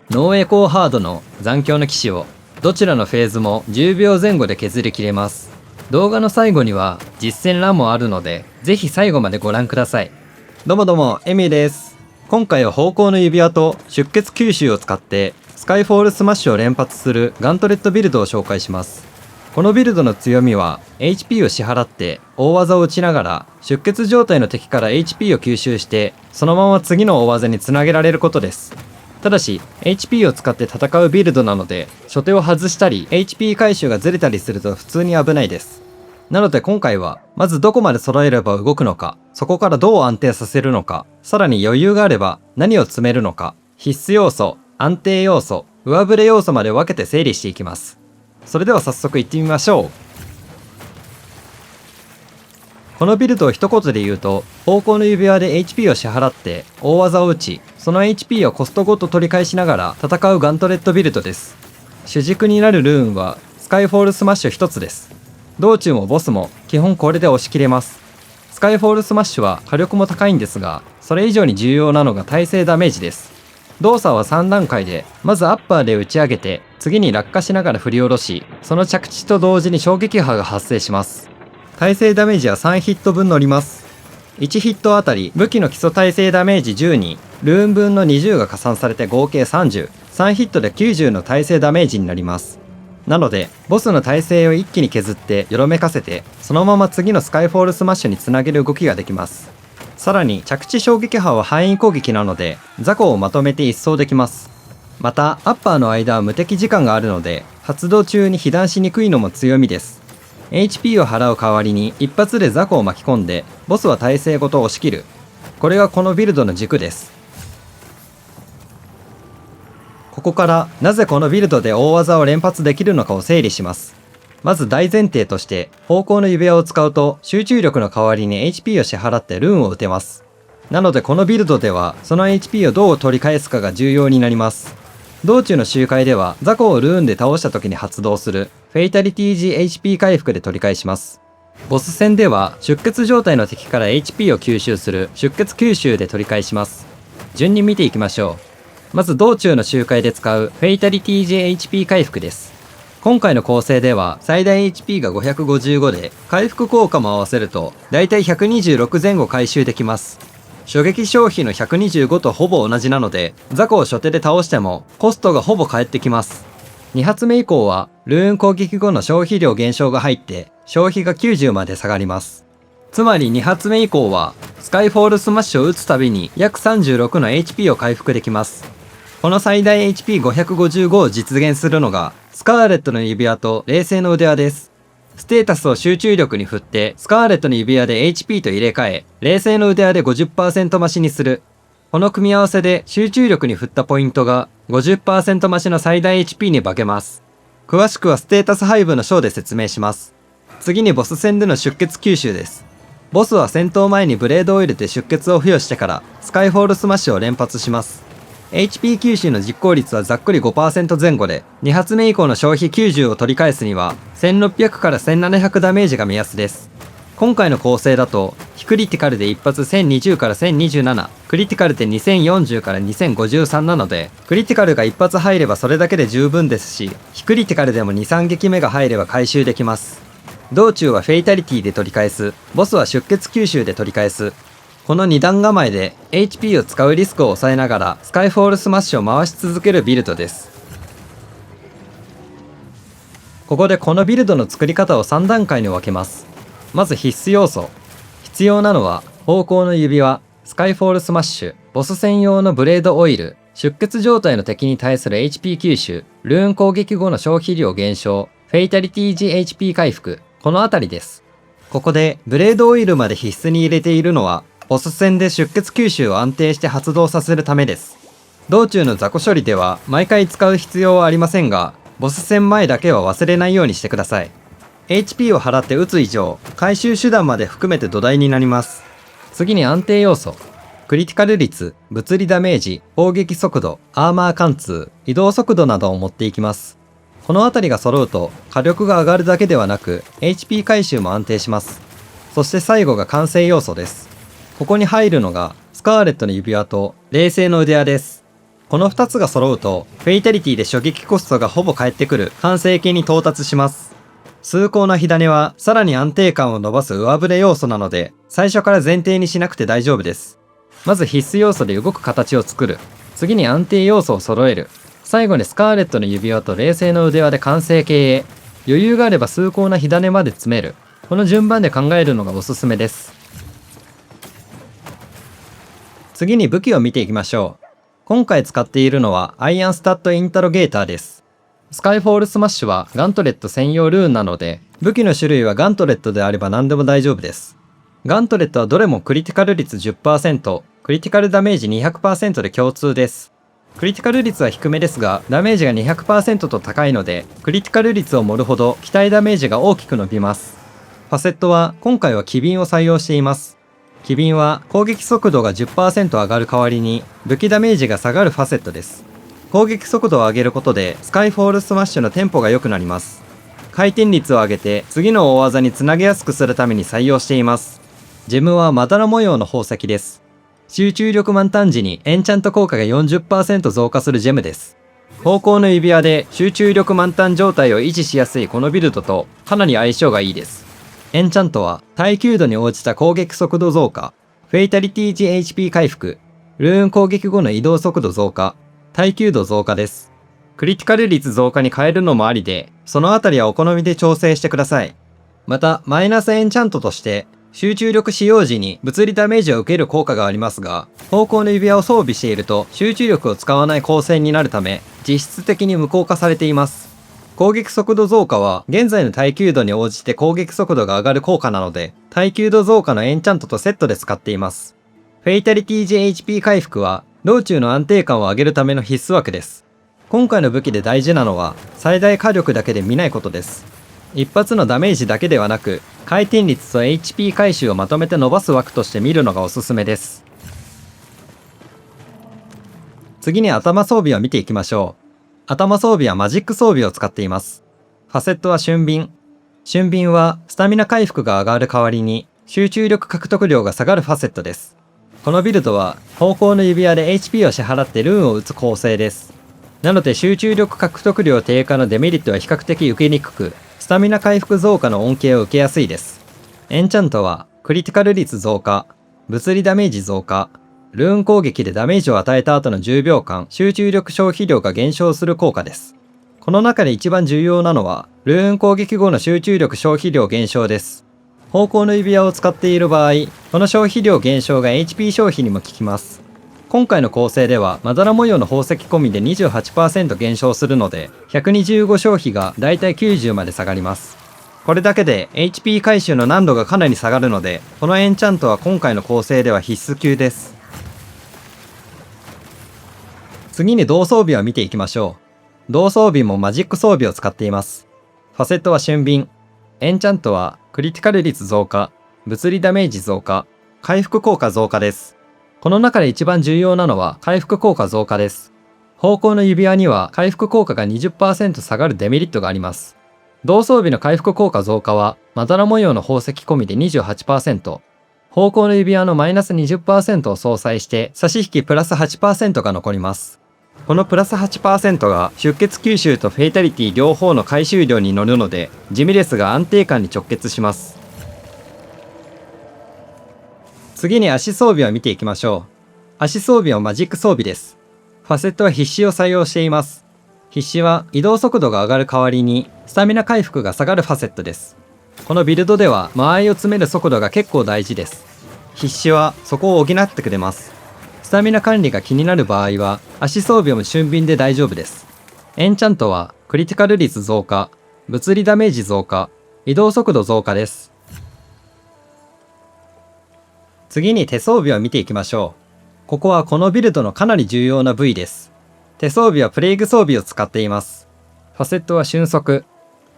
ノーエコーハードの残響の騎士をどちらのフェーズも10秒前後で削りきれます。動画の最後には実践欄もあるので、ぜひ最後までご覧ください。どうも、エミーです。今回は方向の指輪と出血吸収を使ってスカイフォールスマッシュを連発するガントレットビルドを紹介します。このビルドの強みは HP を支払って大技を打ちながら出血状態の敵から HP を吸収してそのまま次の大技につなげられることです。ただし HP を使って戦うビルドなので初手を外したり HP 回収がずれたりすると普通に危ないです。なので今回はまずどこまで揃えれば動くのか、そこからどう安定させるのか、さらに余裕があれば何を詰めるのか、必須要素、安定要素、上振れ要素まで分けて整理していきます。それでは早速いってみましょう。このビルドを一言で言うと、方向の指輪で HP を支払って大技を打ち、その HP をコストごと取り返しながら戦うガントレットビルドです。主軸になるルーンはスカイフォールスマッシュ一つです。道中もボスも基本これで押し切れます。スカイフォールスマッシュは火力も高いんですが、それ以上に重要なのが耐性ダメージです。動作は3段階で、まずアッパーで打ち上げて、次に落下しながら振り下ろし、その着地と同時に衝撃波が発生します。耐性ダメージは3ヒット分乗ります。1ヒットあたり武器の基礎耐性ダメージ10に、ルーン分の20が加算されて合計30、3ヒットで90の耐性ダメージになります。なので、ボスの耐性を一気に削ってよろめかせて、そのまま次のスカイフォールスマッシュにつなげる動きができます。さらに着地衝撃波は範囲攻撃なので雑魚をまとめて一掃できます。またアッパーの間は無敵時間があるので発動中に被弾しにくいのも強みです。 HP を払う代わりに一発で雑魚を巻き込んでボスは耐性ごと押し切る。これがこのビルドの軸です。ここからなぜこのビルドで大技を連発できるのかを整理します。まず大前提として方向の指輪を使うと集中力の代わりに HP を支払ってルーンを打てます。なのでこのビルドではその HP をどう取り返すかが重要になります。道中の周回では雑魚をルーンで倒した時に発動するフェイタリティ時 HP 回復で取り返します。ボス戦では出血状態の敵から HP を吸収する出血吸収で取り返します。順に見ていきましょう。まず道中の周回で使うフェイタリティ時 HP 回復です。今回の構成では最大 HP が555で回復効果も合わせるとだいたい126前後回収できます。初撃消費の125とほぼ同じなので雑魚を初手で倒してもコストがほぼ返ってきます。2発目以降はルーン攻撃後の消費量減少が入って消費が90まで下がります。つまり2発目以降はスカイフォールスマッシュを打つたびに約36の HP を回復できます。この最大 HP555 を実現するのがスカーレットの指輪と冷静の腕輪です。ステータスを集中力に振ってスカーレットの指輪で HP と入れ替え、冷静の腕輪で 50% 増しにする。この組み合わせで集中力に振ったポイントが 50% 増しの最大 HP に化けます。詳しくはステータス配分の章で説明します。次にボス戦での出血吸収です。ボスは戦闘前にブレードを入れて出血を付与してからスカイフォールスマッシュを連発します。HP 吸収の実行率はざっくり 5% 前後で、2発目以降の消費90を取り返すには、1600から1700ダメージが目安です。今回の構成だと、非クリティカルで一発1020から1027、クリティカルで2040から2053なので、クリティカルが一発入ればそれだけで十分ですし、非クリティカルでも2、3撃目が入れば回収できます。道中はフェイタリティで取り返す、ボスは出血吸収で取り返す。この2段構えで HP を使うリスクを抑えながらスカイフォールスマッシュを回し続けるビルドです。ここでこのビルドの作り方を3段階に分けます。まず必須要素。必要なのは方向の指輪、スカイフォールスマッシュ、ボス専用のブレードオイル、出血状態の敵に対する HP 吸収、ルーン攻撃後の消費量減少、フェイタリティ時 HP 回復、このあたりです。ここでブレードオイルまで必須に入れているのはボス戦で出血吸収を安定して発動させるためです。道中の雑魚処理では毎回使う必要はありませんが、ボス戦前だけは忘れないようにしてください。HP を払って打つ以上、回収手段まで含めて土台になります。次に安定要素。クリティカル率、物理ダメージ、攻撃速度、アーマー貫通、移動速度などを持っていきます。このあたりが揃うと火力が上がるだけではなく HP 回収も安定します。そして最後が完成要素です。ここに入るのがスカーレットの指輪と冷静の腕輪です。この2つが揃うと、フェイタリティで初撃コストがほぼ返ってくる完成形に到達します。崇高な火種はさらに安定感を伸ばす上振れ要素なので、最初から前提にしなくて大丈夫です。まず必須要素で動く形を作る。次に安定要素を揃える。最後にスカーレットの指輪と冷静の腕輪で完成形へ。余裕があれば崇高な火種まで詰める。この順番で考えるのがおすすめです。次に武器を見ていきましょう。今回使っているのはアイアンスタッドインタロゲーターです。スカイフォールスマッシュはガントレット専用ルーンなので、武器の種類はガントレットであれば何でも大丈夫です。ガントレットはどれもクリティカル率 10%、クリティカルダメージ 200% で共通です。クリティカル率は低めですが、ダメージが 200% と高いので、クリティカル率を盛るほど機体ダメージが大きく伸びます。ファセットは今回は機敏を採用しています。機敏は攻撃速度が 10% 上がる代わりに武器ダメージが下がるファセットです。攻撃速度を上げることでスカイフォールスマッシュのテンポが良くなります。回転率を上げて次の大技につなげやすくするために採用しています。ジェムはまだら模様の宝石です。集中力満タン時にエンチャント効果が 40% 増加するジェムです。方向の指輪で集中力満タン状態を維持しやすいこのビルドとかなり相性がいいです。エンチャントは耐久度に応じた攻撃速度増加、フェイタリティ時 HP 回復、ルーン攻撃後の移動速度増加、耐久度増加です。クリティカル率増加に変えるのもありで、そのあたりはお好みで調整してください。また、マイナスエンチャントとして、集中力使用時に物理ダメージを受ける効果がありますが、方向の指輪を装備していると集中力を使わない光線になるため、実質的に無効化されています。攻撃速度増加は現在の耐久度に応じて攻撃速度が上がる効果なので、耐久度増加のエンチャントとセットで使っています。フェイタリティ時 HP 回復は、道中の安定感を上げるための必須枠です。今回の武器で大事なのは、最大火力だけで見ないことです。一発のダメージだけではなく、回転率と HP 回収をまとめて伸ばす枠として見るのがおすすめです。次に頭装備を見ていきましょう。頭装備はマジック装備を使っています。ファセットは俊敏。俊敏はスタミナ回復が上がる代わりに集中力獲得量が下がるファセットです。このビルドは方向の指輪で HP を支払ってルーンを打つ構成です。なので集中力獲得量低下のデメリットは比較的受けにくく、スタミナ回復増加の恩恵を受けやすいです。エンチャントはクリティカル率増加、物理ダメージ増加、ルーン攻撃でダメージを与えた後の10秒間集中力消費量が減少する効果です。この中で一番重要なのは、ルーン攻撃後の集中力消費量減少です。方向の指輪を使っている場合、この消費量減少が HP 消費にも効きます。今回の構成では、まだら模様の宝石込みで 28% 減少するので、125消費がだいたい90まで下がります。これだけで HP 回収の難度がかなり下がるので、このエンチャントは今回の構成では必須級です。次に同装備を見ていきましょう。同装備もマジック装備を使っています。ファセットは俊敏。エンチャントはクリティカル率増加、物理ダメージ増加、回復効果増加です。この中で一番重要なのは回復効果増加です。方向の指輪には回復効果が 20% 下がるデメリットがあります。同装備の回復効果増加はまだら模様の宝石込みで 28%、方向の指輪のマイナス 20% を相殺して差し引きプラス 8% が残ります。このプラス 8% が出血吸収とフェイタリティ両方の回収量に乗るので、地味ですが安定感に直結します。次に足装備を見ていきましょう。足装備はマジック装備です。ファセットは必死を採用しています。必死は移動速度が上がる代わりにスタミナ回復が下がるファセットです。このビルドでは間合いを詰める速度が結構大事です。必死はそこを補ってくれます。スタミナ管理が気になる場合は足装備も俊敏で大丈夫です。エンチャントはクリティカル率増加、物理ダメージ増加、移動速度増加です。次に手装備を見ていきましょう。ここはこのビルドのかなり重要な部位です。手装備はプレイグ装備を使っています。ファセットは瞬速。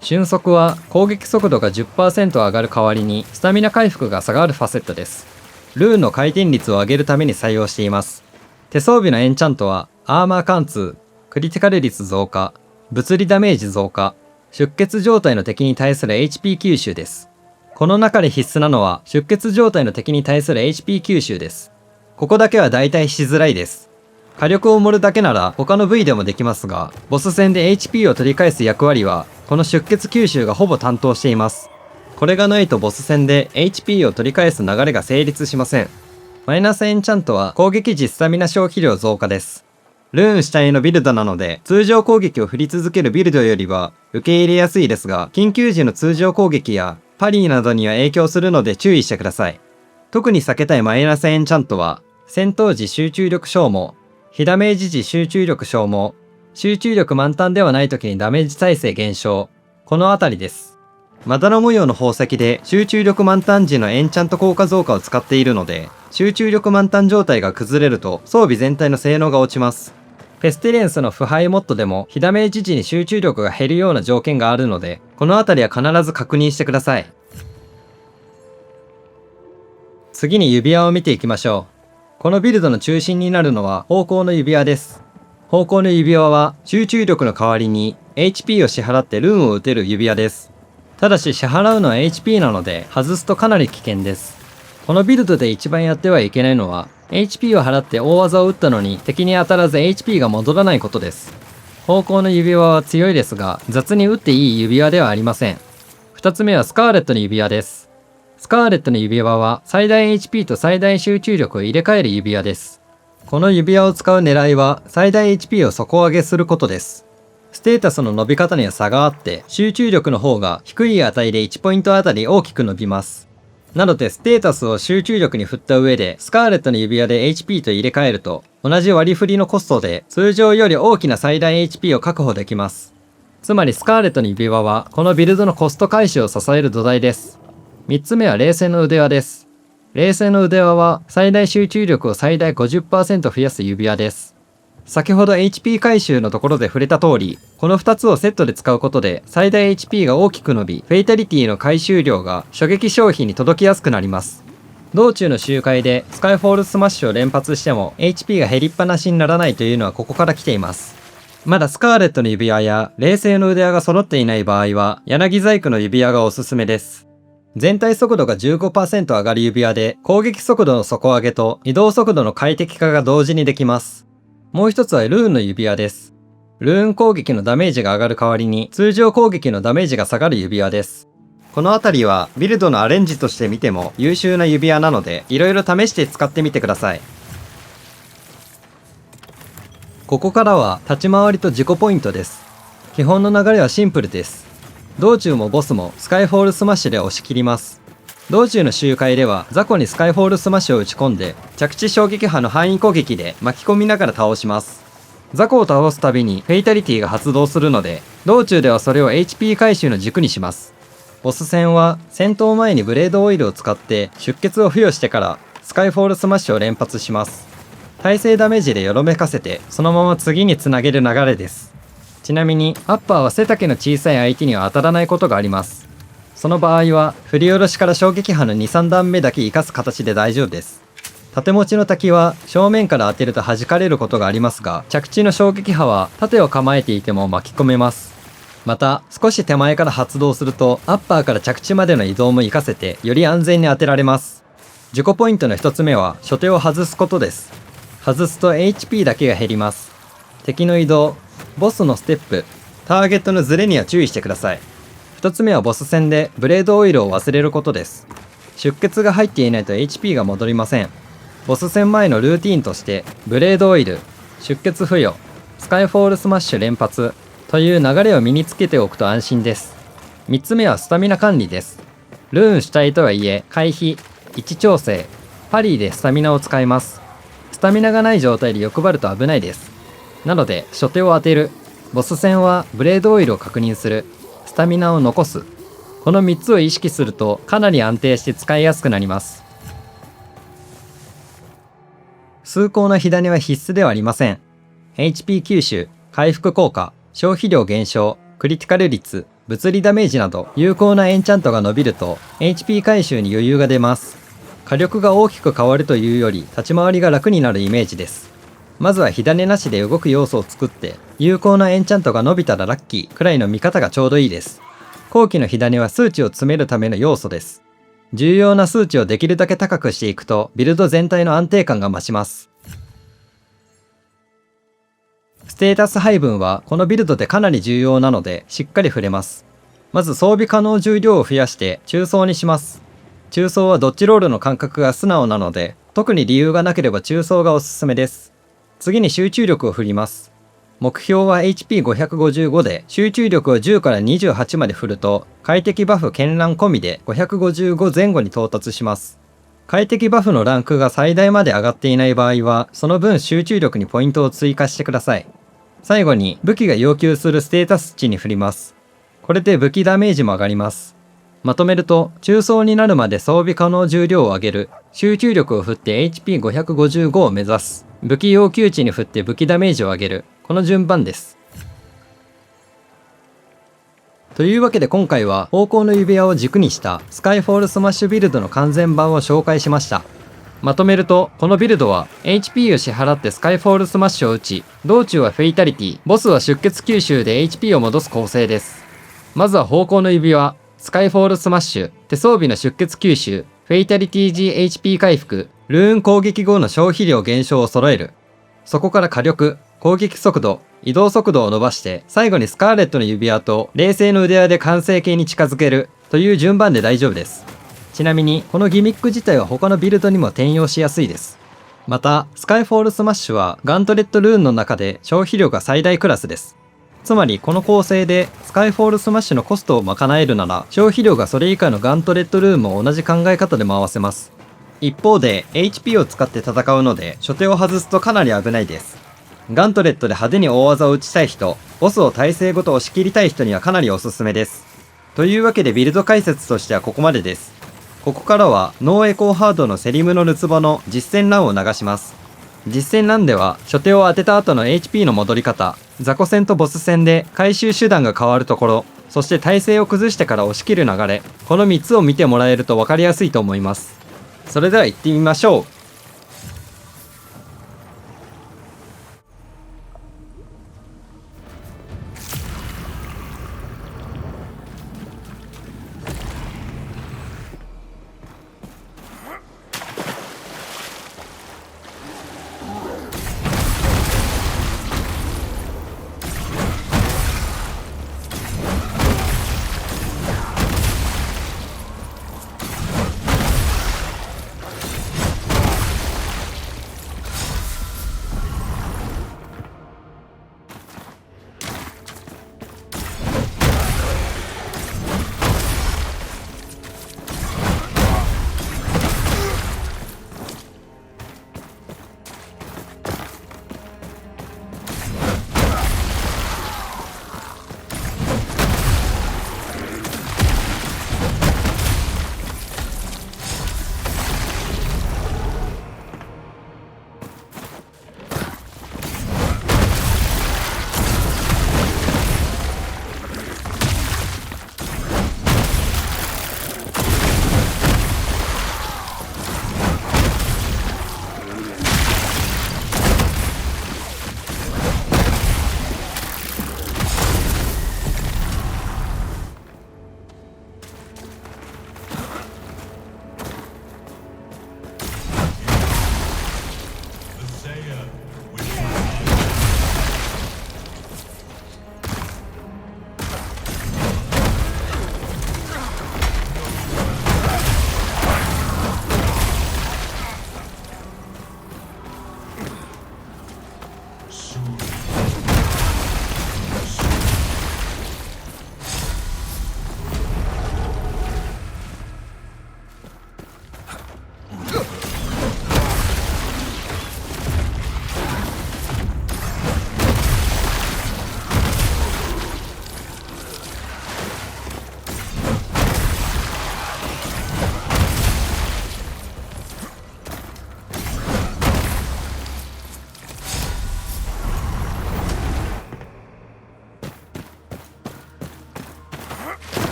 瞬速は攻撃速度が 10% 上がる代わりにスタミナ回復が下がるファセットです。ルーンの回転率を上げるために採用しています。手装備のエンチャントはアーマー貫通、クリティカル率増加、物理ダメージ増加、出血状態の敵に対する HP 吸収です。この中で必須なのは出血状態の敵に対する HP 吸収です。ここだけは代替しづらいです。火力を盛るだけなら他の部位でもできますが、ボス戦で HP を取り返す役割は、この出血吸収がほぼ担当しています。これがないとボス戦で HP を取り返す流れが成立しません。マイナスエンチャントは攻撃時スタミナ消費量増加です。ルーン主体のビルドなので、通常攻撃を振り続けるビルドよりは受け入れやすいですが、緊急時の通常攻撃やパリーなどには影響するので注意してください。特に避けたいマイナスエンチャントは、戦闘時集中力消耗、非ダメージ時集中力消耗、集中力満タンではない時にダメージ耐性減少、このあたりです。まだら模様の宝石で集中力満タン時のエンチャント効果増加を使っているので、集中力満タン状態が崩れると装備全体の性能が落ちます。ペスティレンスの腐敗モッドでも非ダメージ時に集中力が減るような条件があるので、このあたりは必ず確認してください。次に指輪を見ていきましょう。このビルドの中心になるのは方向の指輪です。方向の指輪は集中力の代わりに HP を支払ってルーンを打てる指輪です。ただし支払うのは HP なので外すとかなり危険です。このビルドで一番やってはいけないのは HP を払って大技を打ったのに敵に当たらず HP が戻らないことです。方向の指輪は強いですが雑に打っていい指輪ではありません。2つ目はスカーレットの指輪です。スカーレットの指輪は最大 HP と最大集中力を入れ替える指輪です。この指輪を使う狙いは最大 HP を底上げすることです。ステータスの伸び方には差があって集中力の方が低い値で1ポイントあたり大きく伸びます。なのでステータスを集中力に振った上でスカーレットの指輪で HP と入れ替えると同じ割り振りのコストで通常より大きな最大 HP を確保できます。つまりスカーレットの指輪はこのビルドのコスト回収を支える土台です。3つ目は冷静の腕輪です。冷静の腕輪は最大集中力を最大 50% 増やす指輪です。先ほど HP 回収のところで触れた通り、この2つをセットで使うことで最大 HP が大きく伸び、フェイタリティの回収量が初撃消費に届きやすくなります。道中の周回でスカイフォールスマッシュを連発しても HP が減りっぱなしにならないというのはここから来ています。まだスカーレットの指輪や冷静の腕輪が揃っていない場合は柳細工の指輪がおすすめです。全体速度が 15% 上がる指輪で攻撃速度の底上げと移動速度の快適化が同時にできます。もう一つはルーンの指輪です。ルーン攻撃のダメージが上がる代わりに通常攻撃のダメージが下がる指輪です。このあたりはビルドのアレンジとして見ても優秀な指輪なので色々試して使ってみてください。ここからは立ち回りと自己ポイントです。基本の流れはシンプルです。道中もボスもスカイフォールスマッシュで押し切ります。道中の周回では雑魚にスカイフォールスマッシュを打ち込んで着地衝撃波の範囲攻撃で巻き込みながら倒します。雑魚を倒すたびにフェイタリティが発動するので道中ではそれを HP 回収の軸にします。ボス戦は戦闘前にブレードオイルを使って出血を付与してからスカイフォールスマッシュを連発します。耐性ダメージでよろめかせてそのまま次につなげる流れです。ちなみにアッパーは背丈の小さい相手には当たらないことがあります。その場合は振り下ろしから衝撃波の 2,3 段目だけ活かす形で大丈夫です。縦持ちの滝は正面から当てると弾かれることがありますが着地の衝撃波は盾を構えていても巻き込めます。また少し手前から発動するとアッパーから着地までの移動も活かせてより安全に当てられます。自己ポイントの1つ目は初手を外すことです。外すと HP だけが減ります。敵の移動、ボスのステップ、ターゲットのズレには注意してください。2つ目はボス戦でブレードオイルを忘れることです。出血が入っていないと HP が戻りません。ボス戦前のルーティーンとしてブレードオイル、出血付与、スカイフォールスマッシュ連発という流れを身につけておくと安心です。3つ目はスタミナ管理です。ルーン主体とはいえ回避、位置調整、パリーでスタミナを使います。スタミナがない状態で欲張ると危ないです。なので初手を当てる、ボス戦はブレードオイルを確認する、スタミナを残す、この3つを意識するとかなり安定して使いやすくなります。崇高な火種は必須ではありません。 HP 吸収、回復効果、消費量減少、クリティカル率、物理ダメージなど有効なエンチャントが伸びると HP 回収に余裕が出ます。火力が大きく変わるというより立ち回りが楽になるイメージです。まずは火種なしで動く要素を作って有効なエンチャントが伸びたらラッキーくらいの見方がちょうどいいです。後期の火種は数値を詰めるための要素です。重要な数値をできるだけ高くしていくとビルド全体の安定感が増します。テータス配分はこのビルドでかなり重要なのでしっかり触れます。まず装備可能重量を増やして中装にします。中装はドッジロールの感覚が素直なので、特に理由がなければ中装がおすすめです。次に集中力を振ります。目標は HP555 で集中力を10から28まで振ると快適バフ絢爛込みで555前後に到達します。快適バフのランクが最大まで上がっていない場合はその分集中力にポイントを追加してください。最後に武器が要求するステータス値に振ります。これで武器ダメージも上がります。まとめると中装になるまで装備可能重量を上げる、集中力を振って HP555 を目指す、武器要求値に振って武器ダメージを上げる、この順番です。というわけで今回は方向の指輪を軸にしたスカイフォールスマッシュビルドの完全版を紹介しました。まとめるとこのビルドは HP を支払ってスカイフォールスマッシュを打ち、道中はフェイタリティ、ボスは出血吸収で HP を戻す構成です。まずは方向の指輪、スカイフォールスマッシュ、手装備の出血吸収、フェイタリティ GHP 回復、ルーン攻撃後の消費量減少を揃える。そこから火力、攻撃速度、移動速度を伸ばして、最後にスカーレットの指輪と冷静の腕輪で完成形に近づけるという順番で大丈夫です。ちなみに、このギミック自体は他のビルドにも転用しやすいです。また、スカイフォールスマッシュはガントレットルーンの中で消費量が最大クラスです。つまりこの構成でスカイフォールスマッシュのコストを賄えるなら消費量がそれ以下のガントレットルーンも同じ考え方で回せます。一方で HP を使って戦うので初手を外すとかなり危ないです。ガントレットで派手に大技を打ちたい人、ボスを耐性ごと押し切りたい人にはかなりおすすめです。というわけでビルド解説としてはここまでです。ここからはノーエコーハードのセリムのルツボの実戦ランを流します。実戦ランでは初手を当てた後の HP の戻り方、雑魚戦とボス戦で回収手段が変わるところ、そして体勢を崩してから押し切る流れ、この3つを見てもらえると分かりやすいと思います。それでは行ってみましょう。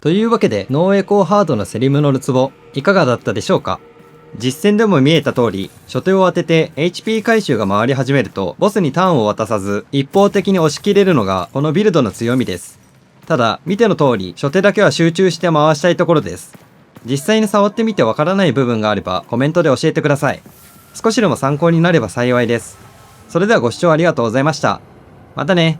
というわけで、ノーエコーハードのセリムノルツボ、いかがだったでしょうか？実戦でも見えた通り、初手を当てて HP 回収が回り始めると、ボスにターンを渡さず、一方的に押し切れるのが、このビルドの強みです。ただ、見ての通り、初手だけは集中して回したいところです。実際に触ってみてわからない部分があれば、コメントで教えてください。少しでも参考になれば幸いです。それではご視聴ありがとうございました。またね。